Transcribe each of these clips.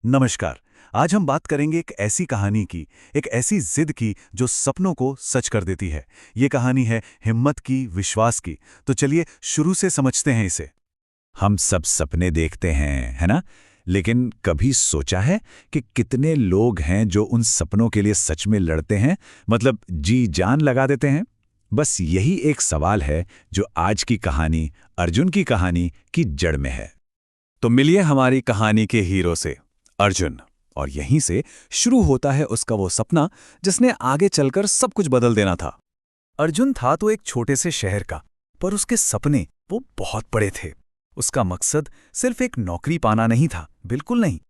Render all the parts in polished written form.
नमस्कार। आज हम बात करेंगे एक ऐसी कहानी की, एक ऐसी जिद की जो सपनों को सच कर देती है। ये कहानी है हिम्मत की, विश्वास की। तो चलिए शुरू से समझते हैं इसे। हम सब सपने देखते हैं, है ना? लेकिन कभी सोचा है कि कितने लोग हैं जो उन सपनों के लिए सच में लड़ते हैं, मतलब जी जान लगा देते हैं? बस यही एक सवाल है जो आज की कहानी, अर्जुन की कहानी की जड़ में है। तो मिलिए हमारी कहानी के हीरो से, अर्जुन। और यहीं से शुरू होता है उसका वो सपना जिसने आगे चलकर सब कुछ बदल देना था। अर्जुन था तो एक छोटे से शहर का, पर उसके सपने वो बहुत बड़े थे। उसका मकसद सिर्फ एक नौकरी पाना नहीं था, बिल्कुल नहीं।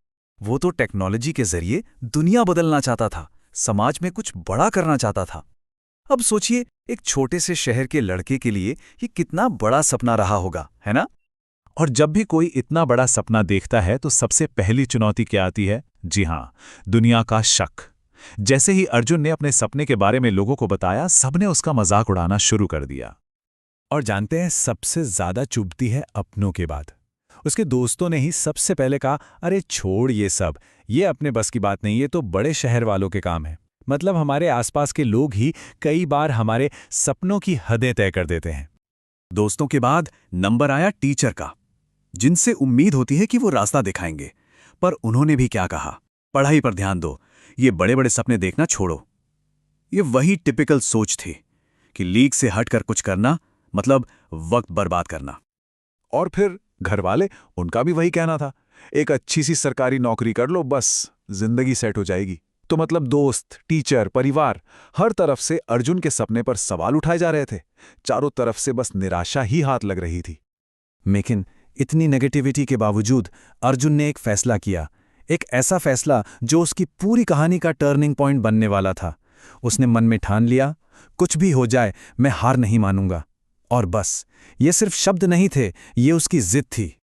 वो तो टेक्नोलॉजी के जरिए दुनिया बदलना चाहता था, समाज में कुछ बड़ा करना चाहता था। अब सोचिए, एक छोटे से शहर के लड़के के लिए ये कितना बड़ा सपना रहा होगा, है ना? और जब भी कोई इतना बड़ा सपना देखता है तो सबसे पहली चुनौती क्या आती है? जी हाँ, दुनिया का शक। जैसे ही अर्जुन ने अपने सपने के बारे में लोगों को बताया, सबने उसका मजाक उड़ाना शुरू कर दिया। और जानते हैं, सबसे ज्यादा चुभती है अपनों के बाद। उसके दोस्तों ने ही सबसे पहले कहा, अरे छोड़ ये सब, ये अपने बस की बात नहीं, ये तो बड़े शहर वालों के काम है। मतलब हमारे आसपास के लोग ही कई बार हमारे सपनों की हदें तय कर देते हैं। दोस्तों के बाद नंबर आया टीचर का, जिनसे उम्मीद होती है कि वो रास्ता दिखाएंगे। पर उन्होंने भी क्या कहा? पढ़ाई पर ध्यान दो, ये बड़े बड़े सपने देखना छोड़ो। ये वही टिपिकल सोच थी कि लीक से हटकर कुछ करना मतलब वक्त बर्बाद करना। और फिर घर वाले, उनका भी वही कहना था, एक अच्छी सी सरकारी नौकरी कर लो, बस जिंदगी सेट हो जाएगी। तो मतलब दोस्त, टीचर, परिवार, हर तरफ से अर्जुन के सपने पर सवाल उठाए जा रहे थे। चारों तरफ से बस निराशा ही हाथ लग रही थी। लेकिन इतनी नेगेटिविटी के बावजूद अर्जुन ने एक फैसला किया, एक ऐसा फैसला जो उसकी पूरी कहानी का टर्निंग पॉइंट बनने वाला था। उसने मन में ठान लिया, कुछ भी हो जाए मैं हार नहीं मानूंगा। और बस, ये सिर्फ शब्द नहीं थे, ये उसकी जिद थी।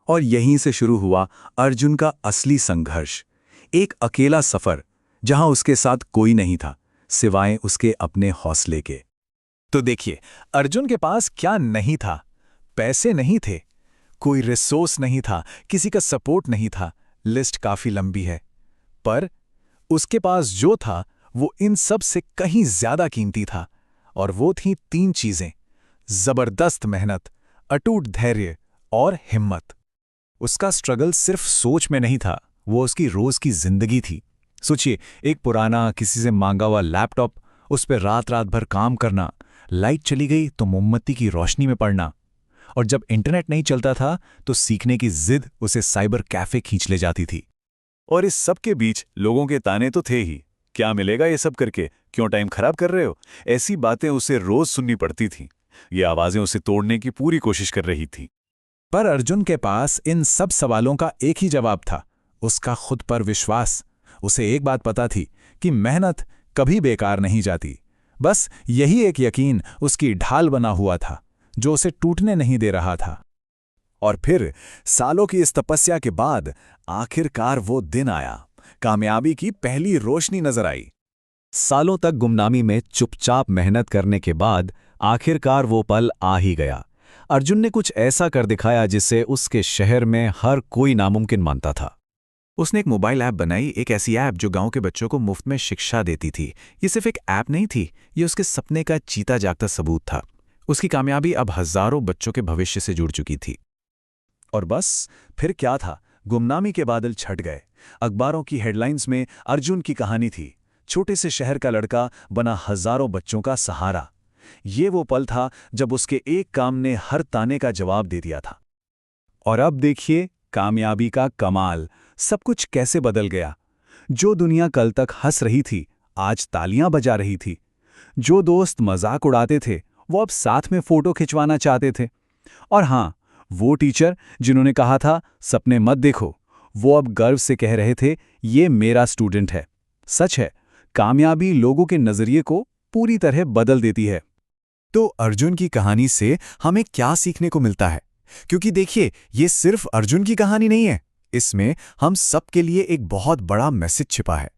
और यहीं से शुरू हुआ अर्जुन का असली संघर्ष। एक अकेला सफर जहां उसके साथ कोई नहीं था सिवाय उसके अपने हौसले के। तो देखिए, अर्जुन के पास क्या नहीं था? पैसे नहीं थे, कोई रिसोर्स नहीं था, किसी का सपोर्ट नहीं था। लिस्ट काफी लंबी है, पर उसके पास जो था वो इन सब से कहीं ज्यादा कीमती था। और वो थी तीन चीजें: जबरदस्त मेहनत, अटूट धैर्य और हिम्मत। उसका स्ट्रगल सिर्फ सोच में नहीं था, वो उसकी रोज की जिंदगी थी। सोचिए, एक पुराना किसी से मांगा हुआ लैपटॉप, उस पर रात रात भर काम करना, लाइट चली गई तो मोमबत्ती की रोशनी में पढ़ना। और जब इंटरनेट नहीं चलता था तो सीखने की जिद उसे साइबर कैफे खींच ले जाती थी। और इस सब के बीच लोगों के ताने तो थे ही, क्या मिलेगा ये सब करके, क्यों टाइम खराब कर रहे हो, ऐसी बातें उसे रोज सुननी पड़ती थीं। ये आवाजें उसे तोड़ने की पूरी कोशिश कर रही थी। पर अर्जुन के पास इन सब सवालों का एक ही जवाब था, उसका खुद पर विश्वास। उसे एक बात पता थी कि मेहनत कभी बेकार नहीं जाती। बस यही एक यकीन उसकी ढाल बना हुआ था, जो उसे टूटने नहीं दे रहा था। और फिर सालों की इस तपस्या के बाद आखिरकार वो दिन आया, कामयाबी की पहली रोशनी नजर आई। सालों तक गुमनामी में चुपचाप मेहनत करने के बाद आखिरकार वो पल आ ही गया। अर्जुन ने कुछ ऐसा कर दिखाया जिसे उसके शहर में हर कोई नामुमकिन मानता था। उसने एक मोबाइल ऐप बनाई, एक ऐसी ऐप जो गांव के बच्चों को मुफ्त में शिक्षा देती थी। ये सिर्फ एक ऐप नहीं थी, ये उसके सपने का जीता जागता सबूत था। उसकी कामयाबी अब हजारों बच्चों के भविष्य से जुड़ चुकी थी। और बस फिर क्या था, गुमनामी के बादल छट गए। अखबारों की हेडलाइंस में अर्जुन की कहानी थी, छोटे से शहर का लड़का बना हजारों बच्चों का सहारा। ये वो पल था जब उसके एक काम ने हर ताने का जवाब दे दिया था। और अब देखिए कामयाबी का कमाल, सब कुछ कैसे बदल गया। जो दुनिया कल तक हंस रही थी, आज तालियां बजा रही थी। जो दोस्त मजाक उड़ाते थे, वो अब साथ में फोटो खिंचवाना चाहते थे। और हां, वो टीचर जिन्होंने कहा था सपने मत देखो, वो अब गर्व से कह रहे थे, ये मेरा स्टूडेंट है। सच है, कामयाबी लोगों के नजरिए को पूरी तरह बदल देती है। तो अर्जुन की कहानी से हमें क्या सीखने को मिलता है? क्योंकि देखिए, ये सिर्फ अर्जुन की कहानी नहीं है, इसमें हम सबके लिए एक बहुत बड़ा मैसेज छिपा है।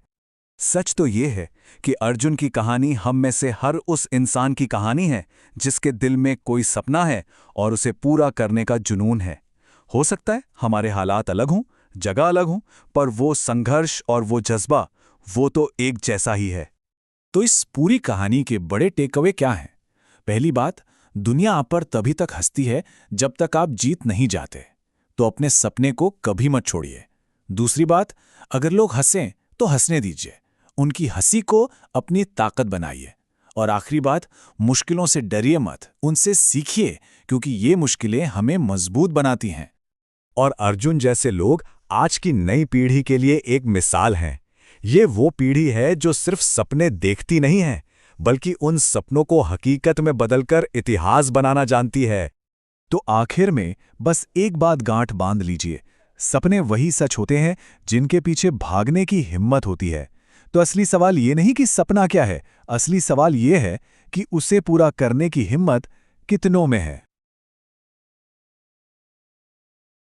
सच तो ये है कि अर्जुन की कहानी हम में से हर उस इंसान की कहानी है जिसके दिल में कोई सपना है और उसे पूरा करने का जुनून है। हो सकता है हमारे हालात अलग हों, जगह अलग हो, पर वो संघर्ष और वो जज्बा, वो तो एक जैसा ही है। तो इस पूरी कहानी के बड़े टेकअवे क्या हैं? पहली बात, दुनिया आप पर तभी तक हंसती है जब तक आप जीत नहीं जाते, तो अपने सपने को कभी मत छोड़िए। दूसरी बात, अगर लोग हंसें तो हंसने दीजिए, उनकी हंसी को अपनी ताकत बनाइए। और आखिरी बात, मुश्किलों से डरिए मत, उनसे सीखिए, क्योंकि ये मुश्किलें हमें मजबूत बनाती हैं। और अर्जुन जैसे लोग आज की नई पीढ़ी के लिए एक मिसाल हैं। ये वो पीढ़ी है जो सिर्फ सपने देखती नहीं है, बल्कि उन सपनों को हकीकत में बदलकर इतिहास बनाना जानती है। तो आखिर में बस एक बात गांठ बांध लीजिए, सपने वही सच होते हैं जिनके पीछे भागने की हिम्मत होती है। तो असली सवाल ये नहीं कि सपना क्या है, असली सवाल ये है कि उसे पूरा करने की हिम्मत कितनों में है।